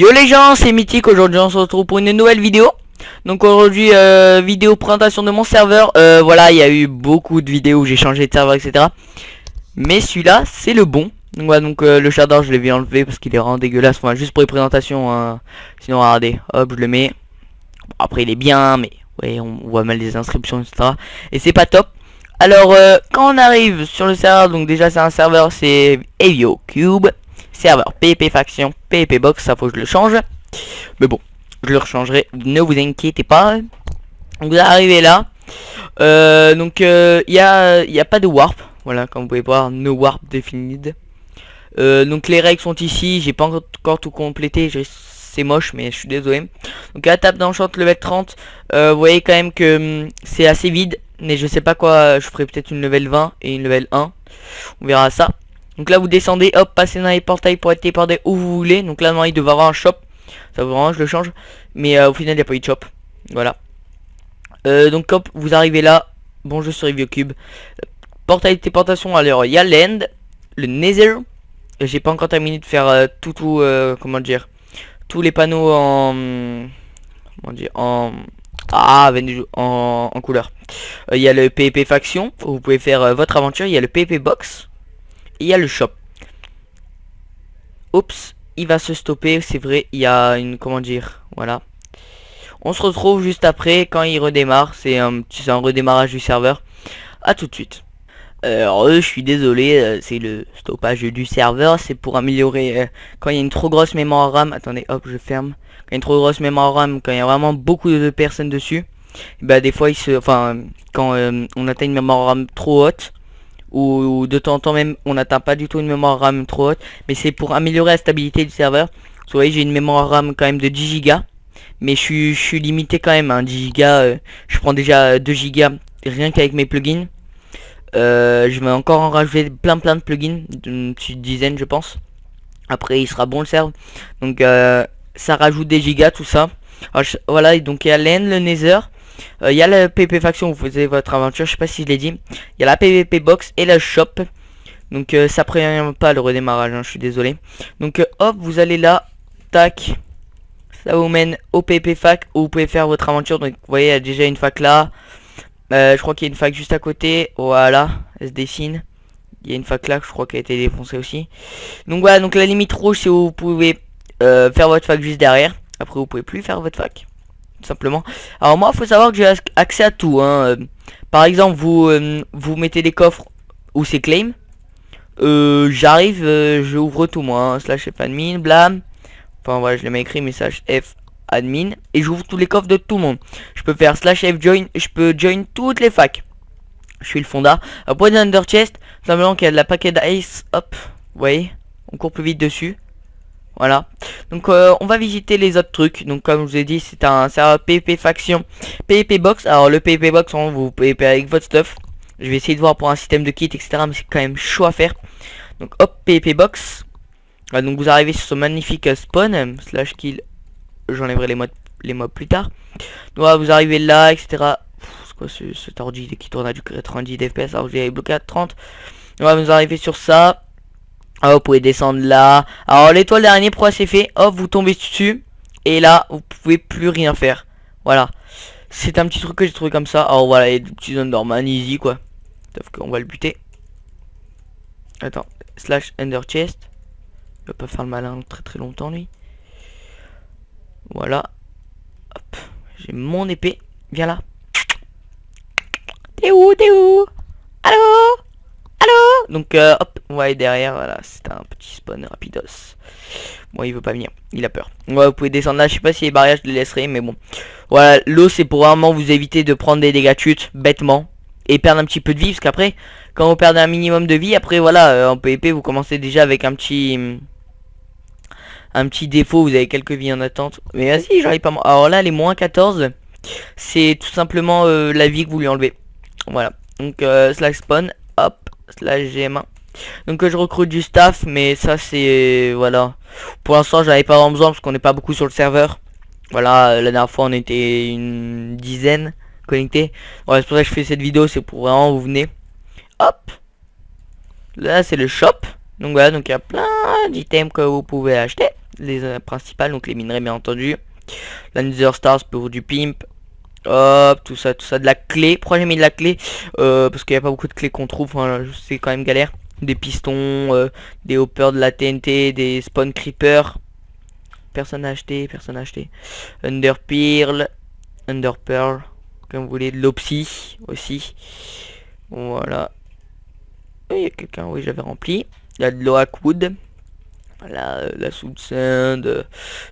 Yo les gens, c'est Mythique. Aujourd'hui on se retrouve pour une nouvelle vidéo. Donc aujourd'hui vidéo présentation de mon serveur. Voilà, il y a eu beaucoup de vidéos où j'ai changé de serveur, etc. Mais celui-là c'est le bon. Donc voilà, donc le shader je l'ai vu enlever parce qu'il est vraiment dégueulasse. Enfin juste pour les présentations hein. Sinon regardez, hop je le mets. Bon, après il est bien mais ouais on voit mal les inscriptions, etc. Et c'est pas top. Alors quand on arrive sur le serveur, donc déjà c'est un serveur, c'est Evio Cube. Serveur PvP faction, PvP box, ça faut que je le change. Mais bon, je le rechangerai, ne vous inquiétez pas. Vous arrivez là. Donc il y a pas de warp. Voilà, comme vous pouvez voir, no warp defined. Donc les règles sont ici. J'ai pas encore tout complété. C'est moche, mais je suis désolé. Donc à la table d'enchant level 30. Vous voyez quand même que c'est assez vide. Mais je sais pas quoi. Je ferai peut-être une level 20 et une level 1. On verra ça. Donc là vous descendez, hop, passez dans les portails pour être téléporté où vous voulez. Donc là normalement il devrait avoir un shop. Ça vraiment je le change. Mais au final il n'y a pas eu de shop. Voilà. Donc hop, vous arrivez là. Bon je suis Cube. Portail de téléportation, alors il y a l'end, le nether. J'ai pas encore terminé de faire comment dire, tous les panneaux en comment dire, en couleur. Il y a le PvP faction où vous pouvez faire votre aventure. Il y a le PvP box. Il y a le shop. Oups, il va se stopper, c'est vrai, il y a une, comment dire, voilà. On se retrouve juste après quand il redémarre, c'est un redémarrage du serveur. À tout de suite. Alors je suis désolé, c'est le stoppage du serveur, c'est pour améliorer quand il y a une trop grosse mémoire RAM. Attendez, hop, je ferme. Quand il y a une trop grosse mémoire RAM, quand il y a vraiment beaucoup de personnes dessus, bah des fois quand on atteint une mémoire RAM trop haute, ou de temps en temps même on n'atteint pas du tout une mémoire RAM trop haute, mais c'est pour améliorer la stabilité du serveur. Vous voyez, j'ai une mémoire RAM quand même de 10 Go, mais je suis limité quand même, hein, 10 Go, je prends déjà 2 Go rien qu'avec mes plugins. Je vais encore en rajouter plein de plugins, une petite dizaine je pense. Après il sera bon le serveur, donc ça rajoute des gigas tout ça. Alors, voilà, donc il y a l'end, le nether. Il y a la PvP faction où vous faisiez votre aventure, je sais pas si je l'ai dit. Il y a la PvP box et la shop. Donc ça prévient pas le redémarrage, hein, je suis désolé. Donc hop, vous allez là, tac. Ça vous mène au PvP fac où vous pouvez faire votre aventure. Donc vous voyez, il y a déjà une fac là. Je crois qu'il y a une fac juste à côté. Voilà, elle se dessine. Il y a une fac là, je crois qu'elle a été défoncée aussi. Donc voilà, donc la limite rouge c'est où vous pouvez faire votre fac juste derrière. Après vous pouvez plus faire votre fac. Tout simplement. Alors moi faut savoir que j'ai accès à tout hein. Par exemple vous mettez des coffres où c'est claim. J'arrive, je ouvre tout moi hein. Slash F admin, blam. Enfin voilà, je l'ai mal écrit, message F admin. Et j'ouvre tous les coffres de tout le monde. Je peux faire slash F join, je peux join toutes les facs. Je suis le fonda. Après under chest, simplement qu'il y a de la paquet d'ice. Hop, vous voyez, on court plus vite dessus. Voilà. Donc on va visiter les autres trucs. Donc comme je vous ai dit, c'est un serveur PvP faction, PvP box. Alors le PvP box, vous pouvez PvP avec votre stuff. Je vais essayer de voir pour un système de kit, etc. Mais c'est quand même chaud à faire. Donc hop, PvP box. Voilà, donc vous arrivez sur ce magnifique spawn slash kill. J'enlèverai les mobs plus tard. Donc voilà, vous arrivez là, etc. C'est quoi cet ordi qui tourne à du 90 fps? Alors j'ai bloqué à 30. Donc voilà, vous arrivez sur ça. Ah, vous pouvez descendre là. Alors l'étoile d'araignée, pourquoi c'est fait? Hop, vous tombez dessus. Et là, vous pouvez plus rien faire. Voilà. C'est un petit truc que j'ai trouvé comme ça. Alors voilà, il y a des petits Enderman easy quoi. Sauf qu'on va le buter. Attends. Slash Ender Chest. Il va pas faire le malin très longtemps lui. Voilà. Hop. J'ai mon épée. Viens là. T'es où? T'es où? Allô? Allô? Donc hop, on va aller derrière, voilà, c'est un petit spawn rapidos. Bon, il veut pas venir, il a peur. Ouais, vous pouvez descendre là, je sais pas si les barrières je les laisserai, mais bon. Voilà, l'eau c'est pour vraiment vous éviter de prendre des dégâts de chute bêtement et perdre un petit peu de vie, parce qu'après, quand vous perdez un minimum de vie, après voilà, en PvP vous commencez déjà avec un petit défaut, vous avez quelques vies en attente. Mais vas-y, j'arrive pas. Alors là, les moins 14, c'est tout simplement la vie que vous lui enlevez. Voilà, donc slash spawn, hop. Slash GM1. Donc je recrute du staff, mais ça c'est voilà. Pour l'instant j'avais pas vraiment besoin parce qu'on n'est pas beaucoup sur le serveur. Voilà, la dernière fois on était une dizaine connectés. Ouais, c'est pour ça que je fais cette vidéo, c'est pour vraiment vous venez. Hop. Là c'est le shop. Donc voilà, donc il y a plein d'items que vous pouvez acheter. les principales, donc les minerais bien entendu. La Nether Stars pour du pimp. Hop, tout ça, de la clé. Pourquoi j'ai mis de la clé? Parce qu'il n'y a pas beaucoup de clés qu'on trouve, enfin, c'est quand même galère. Des pistons, des hoppers de la TNT, des spawn creepers. Personne n'a acheté, Under Pearl, comme vous voulez, de l'Opsy aussi. Voilà. Il y a quelqu'un, oui, j'avais rempli. Il y a de l'Oakwood. Voilà, la Soulsand, de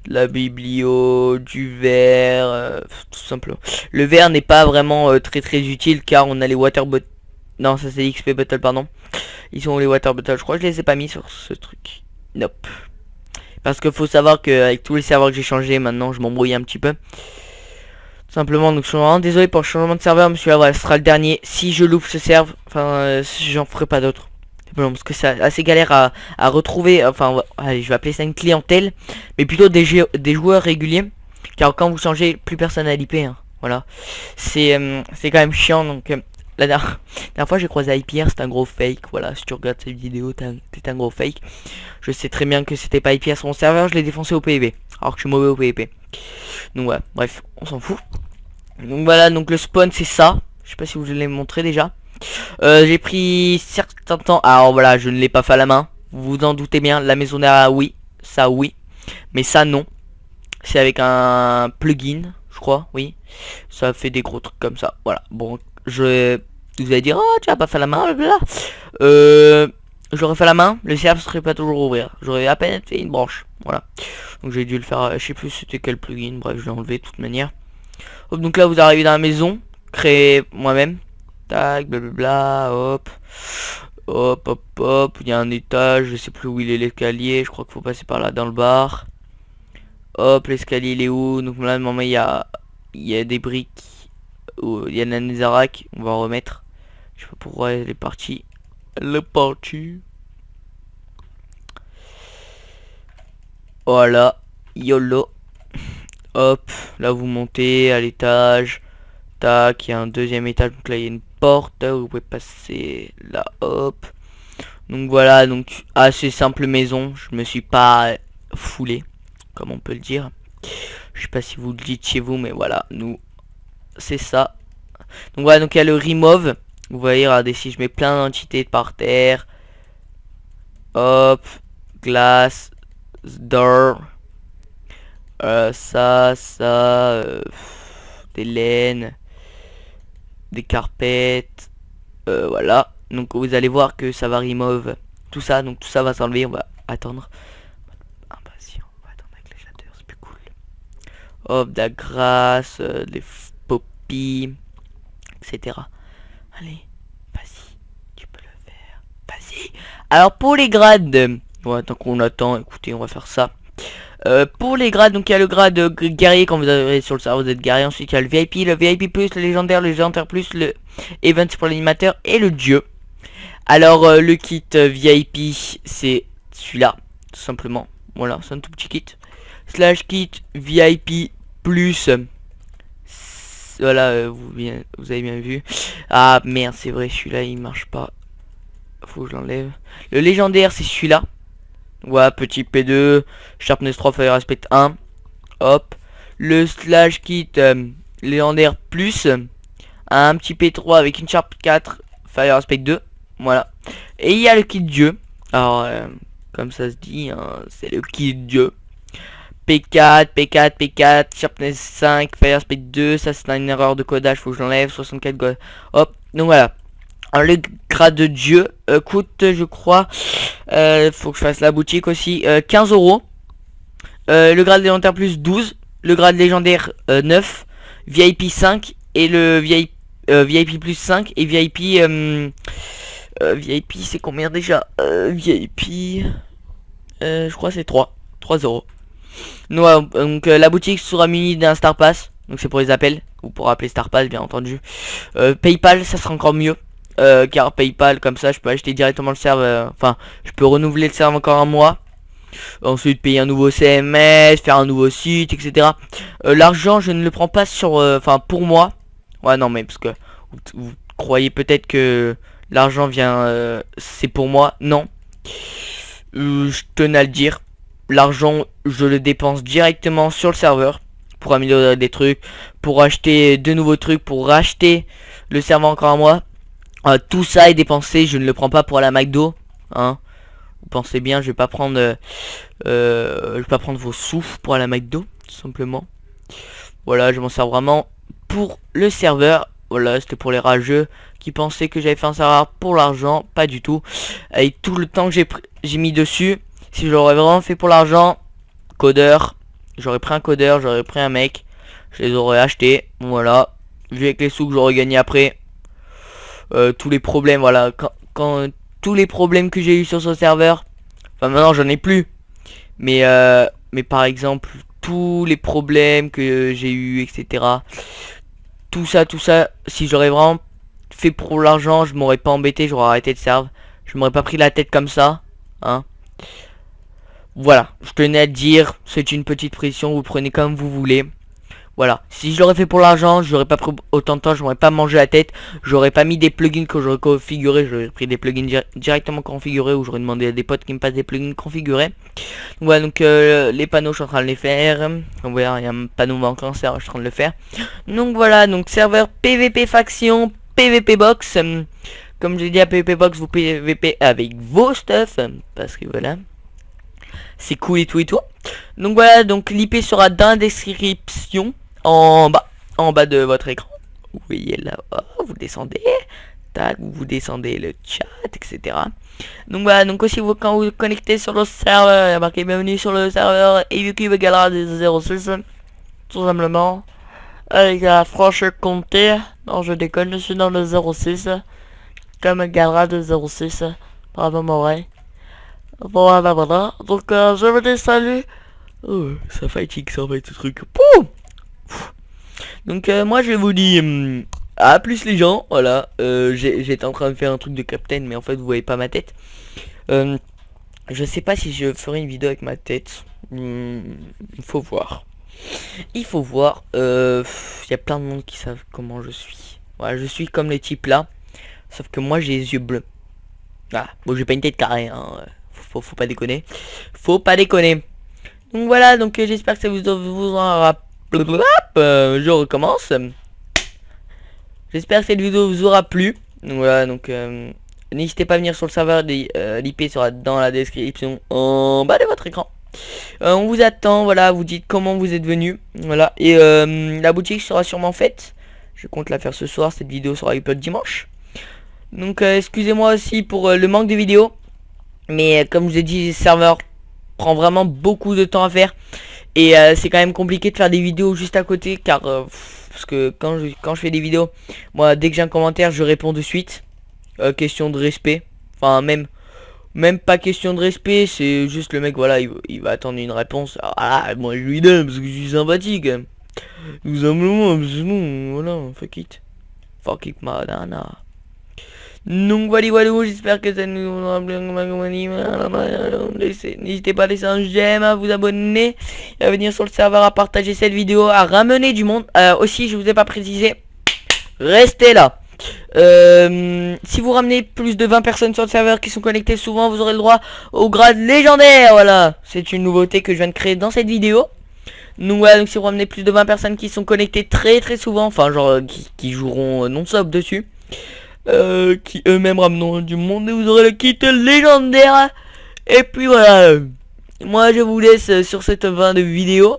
la Biblio, du verre, tout simplement. Le verre n'est pas vraiment très utile car on a les water bottles. Non, ça c'est XP bottle, pardon. Ils sont les water bottles, je crois que je les ai pas mis sur ce truc. Nope. Parce qu'il faut savoir qu'avec tous les serveurs que j'ai changé, maintenant je m'embrouille un petit peu. Simplement, donc je suis vraiment désolé pour le changement de serveur, monsieur. Voilà, ce sera le dernier. Si je loupe ce serve, enfin, j'en ferai pas d'autres. Bon, parce que c'est assez galère à retrouver. Enfin, allez, je vais appeler ça une clientèle, mais plutôt des joueurs réguliers. Car quand vous changez, plus personne n'a l'IP. Hein, voilà, c'est quand même chiant. Donc la dernière fois, j'ai croisé IPR, c'est un gros fake. Voilà, si tu regardes cette vidéo, t'es un gros fake. Je sais très bien que c'était pas IPR sur mon serveur, je l'ai défoncé au PvP. Alors que je suis mauvais au PvP. Donc voilà, bref, on s'en fout. Donc voilà, donc le spawn c'est ça. Je sais pas si vous l'ai montré déjà. J'ai pris certains temps. Alors voilà, je ne l'ai pas fait à la main. Vous vous en doutez bien, la maison derrière, oui. Ça oui. Mais ça non. C'est avec un plugin, je crois, oui. Ça fait des gros trucs comme ça. Voilà. Bon, vous allez dire, oh tu as pas fait à la main, blablabla. J'aurais fait à la main, le serveur serait pas toujours ouvert. J'aurais à peine fait une branche. Voilà. Donc j'ai dû le faire, je sais plus c'était quel plugin. Bref, je l'ai enlevé de toute manière. Hop, donc là vous arrivez dans la maison, créé moi-même. Tac, blablabla, hop. Hop, hop, hop. Il y a un étage, je sais plus où il est l'escalier. Je crois qu'il faut passer par là dans le bar. Hop, l'escalier il est où? Donc là, normalement, il y a des briques. Il y a la Netherrack. On va en remettre. Je sais pas pourquoi elle est partie. Elle est partie. Voilà. YOLO. Hop. Là, vous montez à l'étage. Tac, il y a un deuxième étage. Donc là, il y a une porte. Vous pouvez passer là. Hop. Donc voilà. Donc, assez simple maison. Je me suis pas foulé, comme on peut le dire. Je sais pas si vous le dites chez vous, mais voilà, nous c'est ça. Donc voilà, donc il y a le remove. Vous voyez, regardez, si je mets plein d'entités par terre. Hop, glass, door, ça, des laines, des carpettes, voilà. Donc vous allez voir que ça va remove tout ça, donc tout ça va s'enlever. On va attendre. Hop, de la grasse, des poppies, etc. Allez, vas-y, tu peux le faire. Vas-y. Alors pour les grades, ouais, tant qu'on attend, écoutez, on va faire ça. Pour les grades, donc il y a le grade guerrier quand vous arrivez sur le serveur, vous êtes guerrier. Ensuite il y a le VIP plus, le légendaire plus, le event pour l'animateur et le dieu. Alors le kit VIP c'est celui-là, tout simplement. Voilà, c'est un tout petit kit. Slash kit VIP plus. Voilà, vous avez bien vu. Ah merde, c'est vrai, celui-là il marche pas. Faut que je l'enlève. Le légendaire c'est celui-là. Voilà, petit P2, Sharpness 3, Fire Aspect 1. Hop. Le slash kit légendaire plus. Un petit P3 avec une Sharp 4, Fire Aspect 2. Voilà. Et il y a le kit dieu. Alors, comme ça se dit, hein, c'est le kit dieu. P4, Sharpness 5, Fire Aspect 2, ça c'est une erreur de codage, faut que je l'enlève, 64 go. Hop, donc voilà. Alors le grade de dieu coûte, je crois, faut que je fasse la boutique aussi, 15 €. Le grade légendaire plus 12, le grade légendaire 9, VIP 5 et le VIP plus 5 et VIP VIP c'est combien déjà? VIP je crois c'est 3 €. Donc la boutique sera munie d'un Star Pass, donc c'est pour les appels, ou pour appeler Star Pass bien entendu. PayPal ça sera encore mieux, car PayPal comme ça je peux acheter directement le serveur, enfin je peux renouveler le serveur encore un mois. Ensuite payer un nouveau CMS, faire un nouveau site, etc. L'argent je ne le prends pas sur, enfin pour moi. Ouais non mais parce que vous croyez peut-être que l'argent vient, c'est pour moi, non. Je tenais à le dire. l'argent, je le dépense directement sur le serveur pour améliorer des trucs, pour acheter de nouveaux trucs, pour racheter le serveur encore à moi. Tout ça est dépensé, je ne le prends pas pour la McDo, hein. Vous pensez bien, je vais pas prendre vos sous pour la McDo, tout simplement. Voilà, je m'en sers vraiment pour le serveur. Voilà, c'était pour les rageux qui pensaient que j'avais fait un serveur pour l'argent, pas du tout. Avec tout le temps que j'ai mis dessus, si je l'aurais vraiment fait pour l'argent, codeur, j'aurais pris un codeur, j'aurais pris un mec, je les aurais achetés. Voilà, vu avec les sous que j'aurais gagné après, tous les problèmes, voilà, quand tous les problèmes que j'ai eu sur ce serveur, enfin maintenant j'en ai plus, mais par exemple tous les problèmes que j'ai eu, etc. Tout ça, si j'aurais vraiment fait pour l'argent, je m'aurais pas embêté, j'aurais arrêté de serve, je m'aurais pas pris la tête comme ça, hein. Voilà, je tenais à dire, c'est une petite pression, vous prenez comme vous voulez. Voilà, si je l'aurais fait pour l'argent, j'aurais pas pris autant de temps, je m'aurais pas mangé la tête, j'aurais pas mis des plugins que j'aurais configurés, j'aurais pris des plugins directement configurés, ou j'aurais demandé à des potes qui me passent des plugins configurés. Voilà, donc les panneaux, je suis en train de les faire. On voit, il y a un panneau manquant, je suis en train de le faire. Donc voilà, donc serveur PVP faction, PVP box. Comme j'ai dit à PVP box, vous PVP avec vos stuff, parce que voilà, c'est cool et tout et tout. Donc voilà, donc l'IP sera dans la description, en bas de votre écran. Vous voyez là, oh, vous descendez, tac, vous descendez le chat, etc. Donc voilà, donc aussi quand vous vous connectez sur le serveur, il y a marqué bienvenue sur le serveur EVCube égale des 06, tout simplement. Avec la franche comté, non je déconne, je suis dans le 06, comme égalera de 06, bravo mon oreille. Voilà, voilà, donc je vous dis salut. Oh, ça fatigue, ça fait ce truc. Poum. Donc moi je vous dis à plus les gens. Voilà, j'étais en train de faire un truc de Captain, mais en fait vous voyez pas ma tête. Je sais pas si je ferai une vidéo avec ma tête. Il faut voir. Il faut voir. Il y a plein de monde qui savent comment je suis. Voilà, je suis comme les types là, sauf que moi j'ai les yeux bleus. Ah, bon j'ai pas une tête carrée, hein. Faut pas déconner. Faut pas déconner. Donc voilà, donc j'espère que ça vous aura... je recommence. J'espère que cette vidéo vous aura plu. Donc voilà, donc n'hésitez pas à venir sur le serveur, l'IP sera dans la description en bas de votre écran. On vous attend, voilà, vous dites comment vous êtes venu. Voilà, et la boutique sera sûrement faite. Je compte la faire ce soir, cette vidéo sera upload dimanche. Donc excusez-moi aussi pour le manque de vidéos. Mais comme je vous ai dit, le serveur prend vraiment beaucoup de temps à faire. Et c'est quand même compliqué de faire des vidéos juste à côté. Car parce que quand je fais des vidéos, moi dès que j'ai un commentaire je réponds de suite. Question de respect. Enfin même pas question de respect. C'est juste le mec, voilà, il va attendre une réponse. Ah moi je lui donne parce que je suis sympathique. Tout simplement, voilà, fuck it. Fuck it madana. Donc voilà, j'espère que ça nous aura plu. N'hésitez pas à laisser un j'aime, à vous abonner, à venir sur le serveur, à partager cette vidéo, à ramener du monde. Aussi, je vous ai pas précisé, restez là. Si vous ramenez plus de 20 personnes sur le serveur qui sont connectées souvent, vous aurez le droit au grade légendaire. Voilà, c'est une nouveauté que je viens de créer dans cette vidéo. Donc voilà, donc si vous ramenez plus de 20 personnes qui sont connectées très souvent, enfin genre qui joueront non-stop dessus, qui eux-mêmes rameneront du monde, et vous aurez le kit légendaire. Et puis voilà, moi je vous laisse sur cette fin de vidéo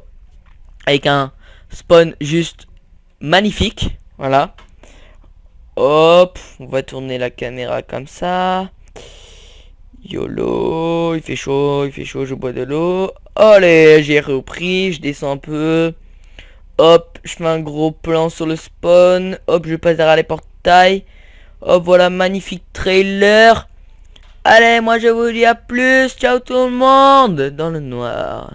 avec un spawn juste magnifique. Voilà, hop, on va tourner la caméra comme ça. YOLO, il fait chaud, je bois de l'eau. Allez, j'ai repris, je descends un peu. Hop, je fais un gros plan sur le spawn. Hop, je passe derrière les portails. Hop, voilà, magnifique trailer. Allez, moi je vous dis à plus. Ciao tout le monde. Dans le noir.